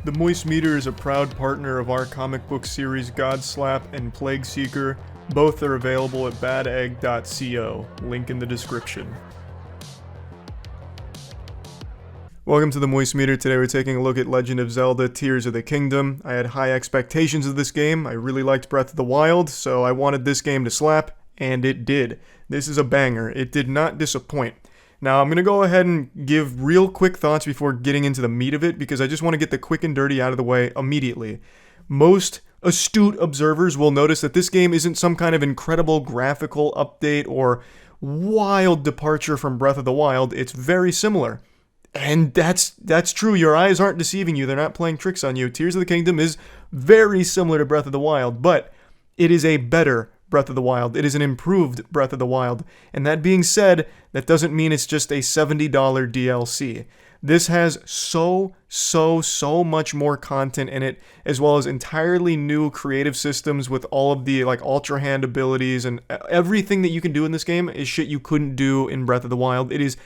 The Moist Meter is a proud partner of our comic book series GODSLAP and Plague Seeker. Both are available at badegg.co, link in the description. Welcome to the Moist Meter. Today we're taking a look at Legend of Zelda Tears of the Kingdom. I had high expectations of this game. I really liked Breath of the Wild, so I wanted this game to slap, and it did. This is a banger. It did not disappoint. Now, I'm going to go ahead and give real quick thoughts before getting into the meat of it, because I just want to get the quick and dirty out of the way immediately. Most astute observers will notice that this game isn't some kind of incredible graphical update or wild departure from Breath of the Wild. It's very similar. And that's true. Your eyes aren't deceiving you. They're not playing tricks on you. Tears of the Kingdom is very similar to Breath of the Wild, but it is a better Breath of the Wild. It is an improved Breath of the Wild. And that being said, that doesn't mean it's just a $70 DLC. This has so much more content in it, as well as entirely new creative systems with all of the Ultra Hand abilities, and everything that you can do in this game is shit you couldn't do in Breath of the Wild. It is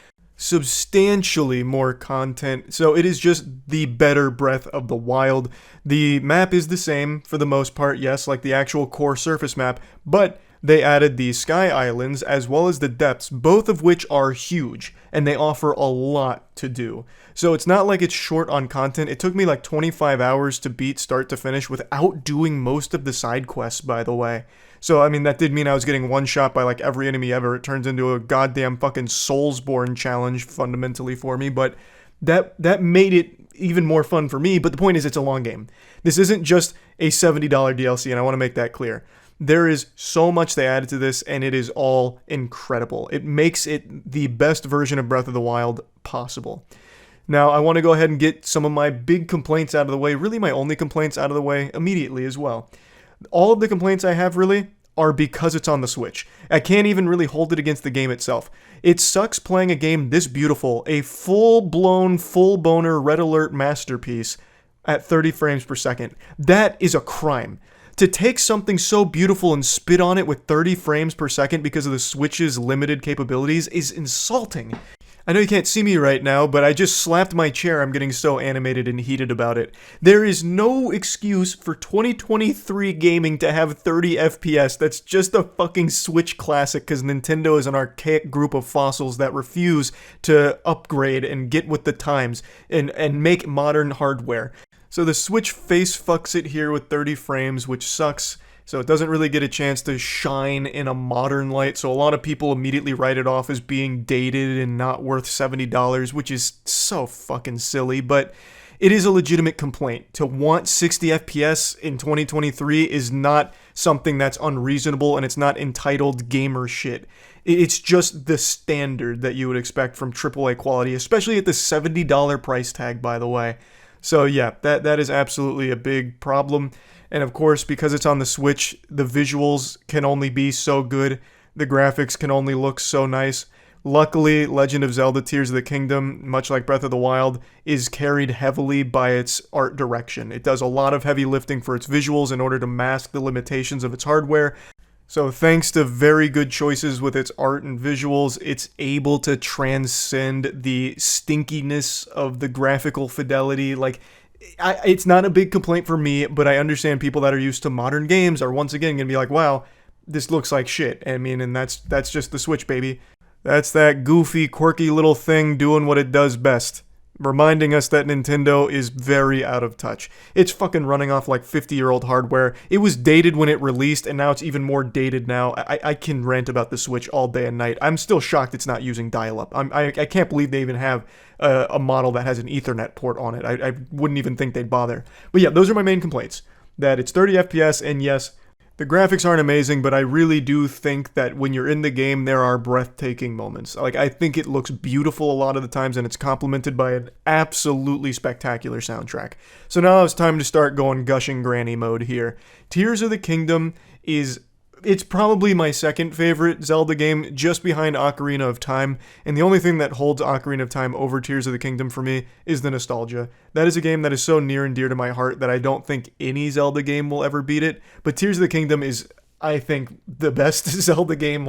substantially more content, so it is just the better Breath of the Wild. The map is the same for the most part, yes, like the actual core surface map, but they added the Sky Islands as well as the depths, both of which are huge, and they offer a lot to do. So it's not like it's short on content. It took me like 25 hours to beat start to finish without doing most of the side quests, by the way. So, I mean, that did mean I was getting one shot by like every enemy ever. It turns into a goddamn fucking Soulsborne challenge fundamentally for me, but that made it even more fun for me. But the point is, it's a long game. This isn't just a $70 DLC, and I want to make that clear. There is so much they added to this, and it is all incredible. It makes it the best version of Breath of the Wild possible. Now, I want to go ahead and get some of my big complaints out of the way, really my only complaints out of the way immediately as well. All of the complaints I have really are because it's on the Switch. I can't even really hold it against the game itself. It sucks playing a game this beautiful, a full-blown, full-boner Red Alert masterpiece at 30 frames per second. That is a crime. To take something so beautiful and spit on it with 30 frames per second because of the Switch's limited capabilities is insulting. I know you can't see me right now, but I just slapped my chair. I'm getting so animated and heated about it. There is no excuse for 2023 gaming to have 30 FPS. That's just a fucking Switch classic, because Nintendo is an archaic group of fossils that refuse to upgrade and get with the times and make modern hardware. So the Switch face fucks it here with 30 frames, which sucks. So it doesn't really get a chance to shine in a modern light, so a lot of people immediately write it off as being dated and not worth $70, which is so fucking silly, but it is a legitimate complaint. To want 60 FPS in 2023 is not something that's unreasonable, and it's not entitled gamer shit. It's just the standard that you would expect from AAA quality, especially at the $70 price tag, by the way. So yeah, that is absolutely a big problem. And of course, because it's on the Switch, the visuals can only be so good. The graphics can only look so nice. Luckily, Legend of Zelda Tears of the Kingdom, much like Breath of the Wild, is carried heavily by its art direction. It does a lot of heavy lifting for its visuals in order to mask the limitations of its hardware. So thanks to very good choices with its art and visuals, it's able to transcend the stinkiness of the graphical fidelity. It's not a big complaint for me, but I understand people that are used to modern games are once again going to be like, wow, this looks like shit. I mean, and that's just the Switch, baby. That's that goofy, quirky little thing doing what it does best. Reminding us that Nintendo is very out of touch. It's fucking running off like 50-year-old hardware. It was dated when it released, and now it's even more dated now. I can rant about the Switch all day and night. I'm still shocked it's not using dial-up. I can't believe they even have a model that has an Ethernet port on it. I wouldn't even think they'd bother. But yeah, those are my main complaints. That it's 30 FPS, and yes, the graphics aren't amazing, but I really do think that when you're in the game, there are breathtaking moments. I think it looks beautiful a lot of the times, and it's complemented by an absolutely spectacular soundtrack. So now it's time to start going gushing granny mode here. Tears of the Kingdom it's probably my second favorite Zelda game, just behind Ocarina of Time, and the only thing that holds Ocarina of Time over Tears of the Kingdom for me is the nostalgia. That is a game that is so near and dear to my heart that I don't think any Zelda game will ever beat it, but Tears of the Kingdom is, I think, the best Zelda game,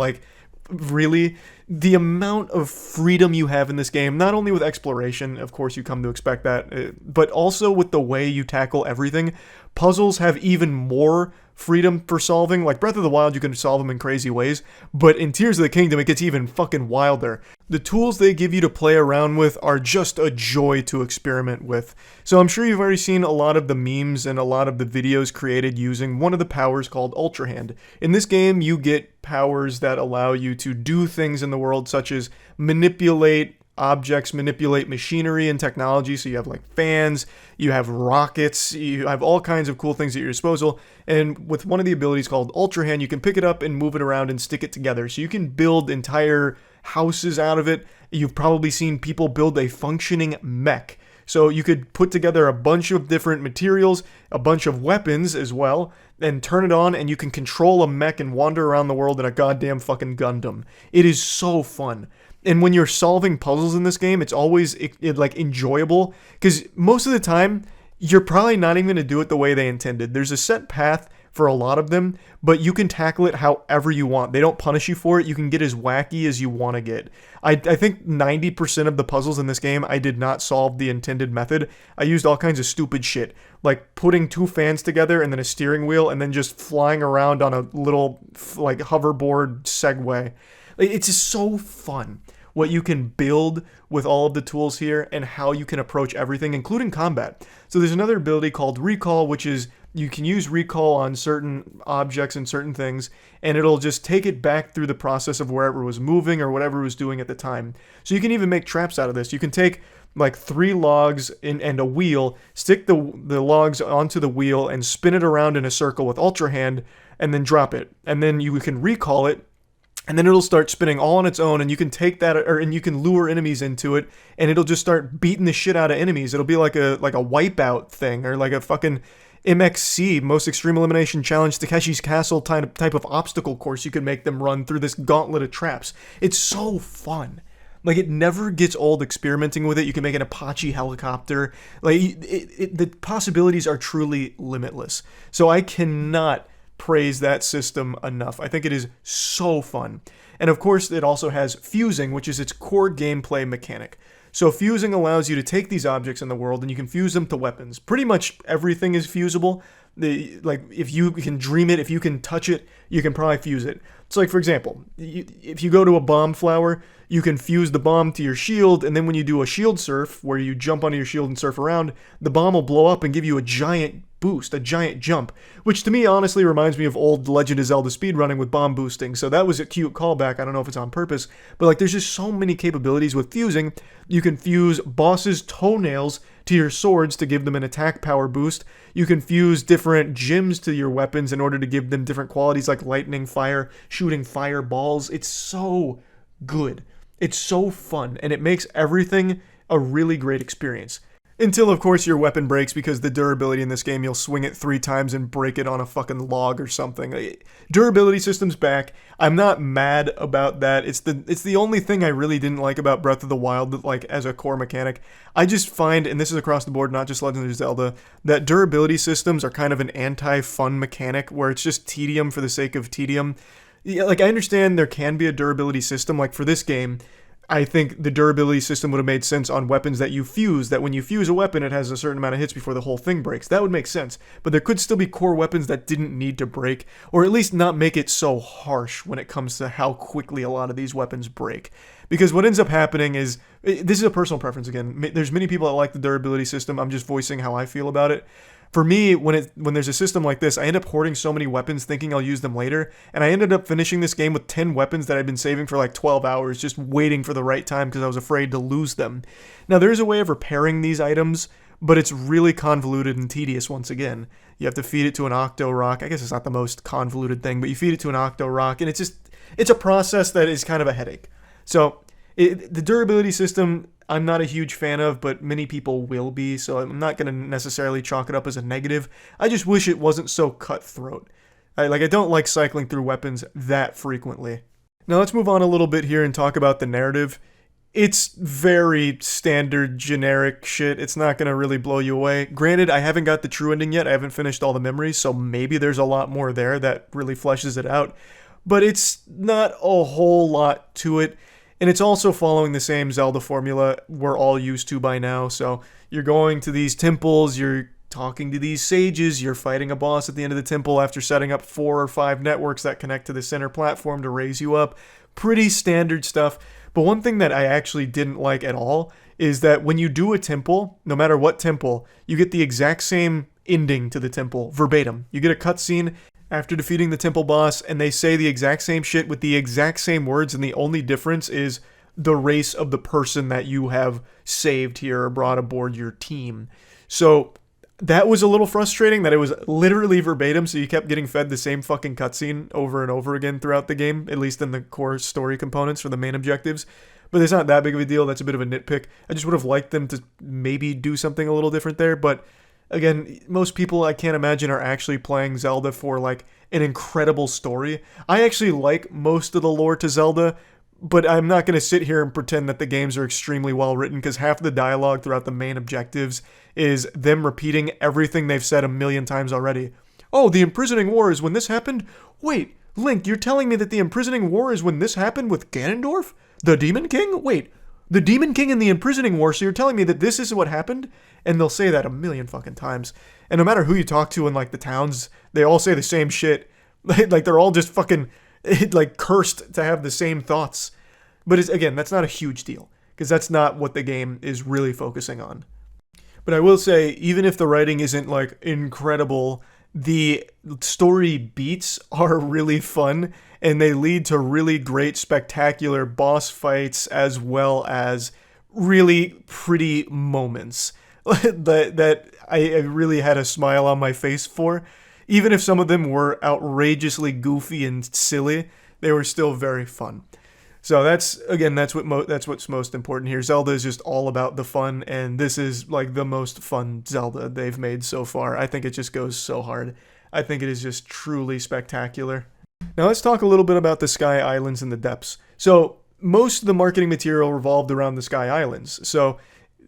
really. the amount of freedom you have in this game, not only with exploration, of course you come to expect that, but also with the way you tackle everything. Puzzles have even more freedom for solving. Like Breath of the Wild, you can solve them in crazy ways, but in Tears of the Kingdom, it gets even fucking wilder. The tools they give you to play around with are just a joy to experiment with. So I'm sure you've already seen a lot of the memes and a lot of the videos created using one of the powers called Ultra Hand. In this game, you get powers that allow you to do things in the world, such as manipulate objects, manipulate machinery and technology. So you have like fans, you have rockets, you have all kinds of cool things at your disposal. And with one of the abilities called Ultra Hand, you can pick it up and move it around and stick it together. So you can build entire houses out of it. You've probably seen people build a functioning mech. So you could put together a bunch of different materials, a bunch of weapons as well, and turn it on, and you can control a mech and wander around the world in a goddamn fucking Gundam. It is so fun. And when you're solving puzzles in this game, it's always like enjoyable, because most of the time you're probably not even going to do it the way they intended. There's a set path for a lot of them, but you can tackle it however you want. They don't punish you for it. You can get as wacky as you want to get. I think 90% of the puzzles in this game, I did not solve the intended method. I used all kinds of stupid shit, like putting two fans together and then a steering wheel and then just flying around on a little like hoverboard Segway. It's just so fun what you can build with all of the tools here and how you can approach everything, including combat. So there's another ability called Recall, which is you can use Recall on certain objects and certain things, and it'll just take it back through the process of wherever it was moving or whatever it was doing at the time. So you can even make traps out of this. You can take like 3 logs and a wheel, stick the logs onto the wheel and spin it around in a circle with Ultra Hand, and then drop it. And then you can recall it, and then it'll start spinning all on its own, and you can take that, and you can lure enemies into it, and it'll just start beating the shit out of enemies. It'll be like a wipeout thing, or like a fucking MXC, Most Extreme Elimination Challenge, Takeshi's Castle type of obstacle course. You can make them run through this gauntlet of traps. It's so fun. Like, it never gets old experimenting with it. You can make an Apache helicopter. Like, the possibilities are truly limitless. So I cannot praise that system enough. I think it is so fun. And of course, it also has fusing, which is its core gameplay mechanic. So fusing allows you to take these objects in the world and you can fuse them to weapons. Pretty much everything is fusible. Like, if you can dream it, if you can touch it, you can probably fuse it. So like, for example, if you go to a bomb flower, you can fuse the bomb to your shield, and then when you do a shield surf, where you jump onto your shield and surf around, the bomb will blow up and give you a giant boost, a giant jump, which to me honestly reminds me of old Legend of Zelda speedrunning with bomb boosting. So that was a cute callback. I don't know if it's on purpose, but like, there's just so many capabilities with fusing. You can fuse bosses' toenails to your swords to give them an attack power boost. You can fuse different gems to your weapons in order to give them different qualities, like lightning, fire, shooting fireballs. It's so good. It's so fun, and it makes everything a really great experience. Until, of course, your weapon breaks, because the durability in this game, you'll swing it 3 times and break it on a fucking log or something. Durability system's back. I'm not mad about that. It's the only thing I really didn't like about Breath of the Wild, like, as a core mechanic. I just find, and this is across the board, not just Legend of Zelda, that durability systems are kind of an anti-fun mechanic, where it's just tedium for the sake of tedium. Yeah, like, I understand there can be a durability system. Like, for this game, I think the durability system would have made sense on weapons that you fuse, that when you fuse a weapon, it has a certain amount of hits before the whole thing breaks. That would make sense. But there could still be core weapons that didn't need to break, or at least not make it so harsh when it comes to how quickly a lot of these weapons break. Because what ends up happening is, this is a personal preference again, there's many people that like the durability system. I'm just voicing how I feel about it. For me, when there's a system like this, I end up hoarding so many weapons thinking I'll use them later, and I ended up finishing this game with 10 weapons that I'd been saving for like 12 hours, just waiting for the right time because I was afraid to lose them. Now, there's a way of repairing these items, but it's really convoluted and tedious once again. You have to feed it to an Octo Rock. I guess it's not the most convoluted thing, but you feed it to an Octo Rock, and it's a process that is kind of a headache. So, the durability system, I'm not a huge fan of, but many people will be, so I'm not going to necessarily chalk it up as a negative. I just wish it wasn't so cutthroat. I don't like cycling through weapons that frequently. Now let's move on a little bit here and talk about the narrative. It's very standard, generic shit. It's not going to really blow you away. Granted, I haven't got the true ending yet. I haven't finished all the memories, so maybe there's a lot more there that really fleshes it out. But it's not a whole lot to it. And it's also following the same Zelda formula we're all used to by now. So you're going to these temples, you're talking to these sages, you're fighting a boss at the end of the temple after setting up 4 or 5 networks that connect to the center platform to raise you up. Pretty standard stuff. But one thing that I actually didn't like at all is that when you do a temple, no matter what temple, you get the exact same ending to the temple, verbatim. You get a cutscene after defeating the temple boss, and they say the exact same shit with the exact same words, and the only difference is the race of the person that you have saved here or brought aboard your team. So that was a little frustrating that it was literally verbatim, so you kept getting fed the same fucking cutscene over and over again throughout the game, at least in the core story components for the main objectives. But it's not that big of a deal. That's a bit of a nitpick. I just would have liked them to maybe do something a little different there, but again, most people I can't imagine are actually playing Zelda for like an incredible story. I actually like most of the lore to Zelda, but I'm not going to sit here and pretend that the games are extremely well written, because half the dialogue throughout the main objectives is them repeating everything they've said a million times already. Oh, the imprisoning war is when this happened? Wait, Link, you're telling me that the imprisoning war is when this happened with Ganondorf? The Demon King? Wait, the Demon King and the imprisoning war, so you're telling me that this is what happened? And they'll say that a million fucking times. And no matter who you talk to in like the towns, they all say the same shit. Like they're all just fucking like cursed to have the same thoughts. But it's, again, that's not a huge deal, because that's not what the game is really focusing on. But I will say, even if the writing isn't like incredible, the story beats are really fun, and they lead to really great, spectacular boss fights as well as really pretty moments that I really had a smile on my face for. Even if some of them were outrageously goofy and silly, they were still very fun. So that's what's most important here. Zelda is just all about the fun, and this is like the most fun Zelda they've made so far. I think it just goes so hard. I think it is just truly spectacular. Now let's talk a little bit about the Sky Islands and the depths. So most of the marketing material revolved around the Sky Islands. So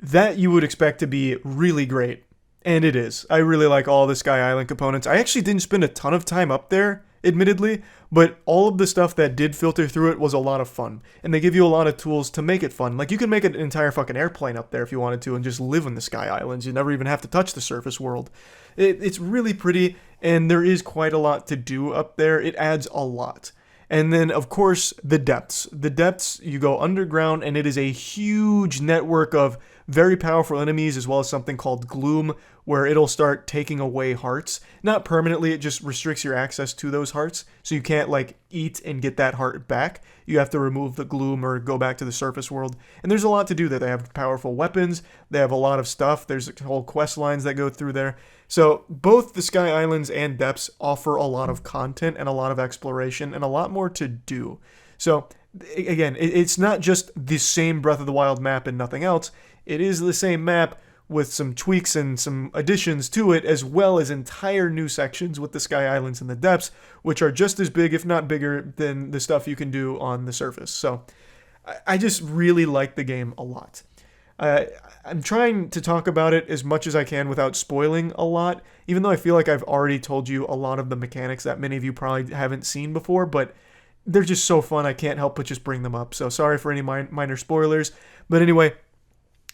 that you would expect to be really great. And it is. I really like all the Sky Island components. I actually didn't spend a ton of time up there, admittedly, but all of the stuff that did filter through it was a lot of fun. And they give you a lot of tools to make it fun. Like, you can make an entire fucking airplane up there if you wanted to and just live in the Sky Islands. You never even have to touch the surface world. It's really pretty, and there is quite a lot to do up there. It adds a lot. And then, of course, the depths. The depths, you go underground, and it is a huge network of very powerful enemies, as well as something called gloom, where it'll start taking away hearts. Not permanently, it just restricts your access to those hearts, so you can't, like, eat and get that heart back. You have to remove the gloom or go back to the surface world. And there's a lot to do there. They have powerful weapons, they have a lot of stuff, there's whole quest lines that go through there. So both the Sky Islands and depths offer a lot of content and a lot of exploration and a lot more to do. So again, it's not just the same Breath of the Wild map and nothing else. It is the same map with some tweaks and some additions to it, as well as entire new sections with the Sky Islands and the depths, which are just as big, if not bigger, than the stuff you can do on the surface. So I just really like the game a lot. I'm trying to talk about it as much as I can without spoiling a lot, even though I feel like I've already told you a lot of the mechanics that many of you probably haven't seen before, but they're just so fun, I can't help but just bring them up. So sorry for any minor spoilers. But anyway,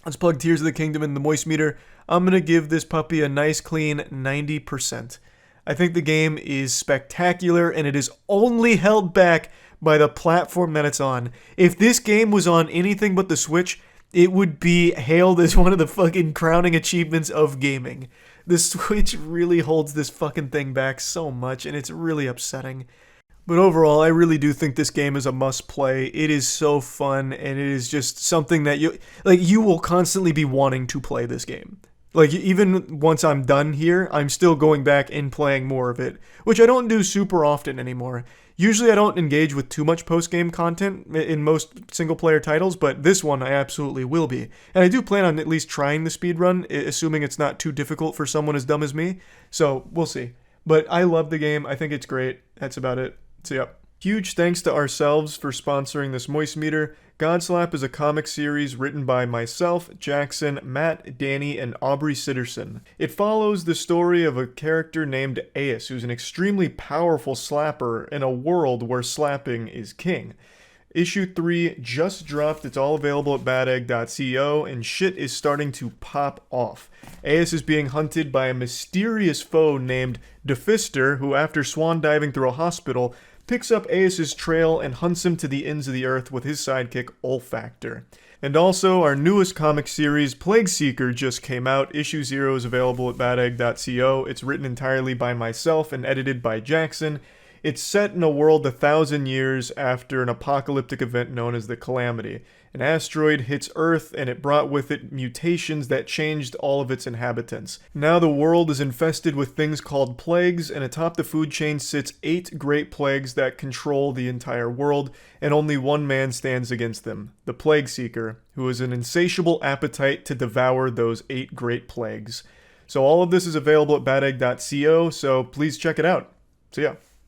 let's plug Tears of the Kingdom in the Moist Meter. I'm going to give this puppy a nice clean 90%. I think the game is spectacular, and it is only held back by the platform that it's on. If this game was on anything but the Switch, it would be hailed as one of the fucking crowning achievements of gaming. The Switch really holds this fucking thing back so much, and it's really upsetting. But overall, I really do think this game is a must-play. It is so fun, and it is just something that you will constantly be wanting to play this game. Like, even once I'm done here, I'm still going back and playing more of it, which I don't do super often anymore. Usually I don't engage with too much post-game content in most single-player titles, but this one I absolutely will be. And I do plan on at least trying the speedrun, assuming it's not too difficult for someone as dumb as me. So, we'll see. But I love the game. I think it's great. That's about it. So, yep. Huge thanks to ourselves for sponsoring this Moist Meter. GODSLAP is a comic series written by myself, Jackson, Matt, Danny, and Aubrey Sitterson. It follows the story of a character named Ace, who's an extremely powerful slapper in a world where slapping is king. Issue 3 just dropped. It's all available at badegg.co, and shit is starting to pop off. Aeus is being hunted by a mysterious foe named Defister, who, after swan diving through a hospital, picks up Aeus's trail and hunts him to the ends of the earth with his sidekick Olfactor. And also, our newest comic series, Plague Seeker, just came out. Issue 0 is available at badegg.co. It's written entirely by myself and edited by Jackson. It's set in a world 1,000 years after an apocalyptic event known as the Calamity. An asteroid hits Earth, and it brought with it mutations that changed all of its inhabitants. Now the world is infested with things called plagues, and atop the food chain sits 8 great plagues that control the entire world, and only one man stands against them, the Plague Seeker, who has an insatiable appetite to devour those 8 great plagues. So all of this is available at badegg.co, so please check it out. See ya.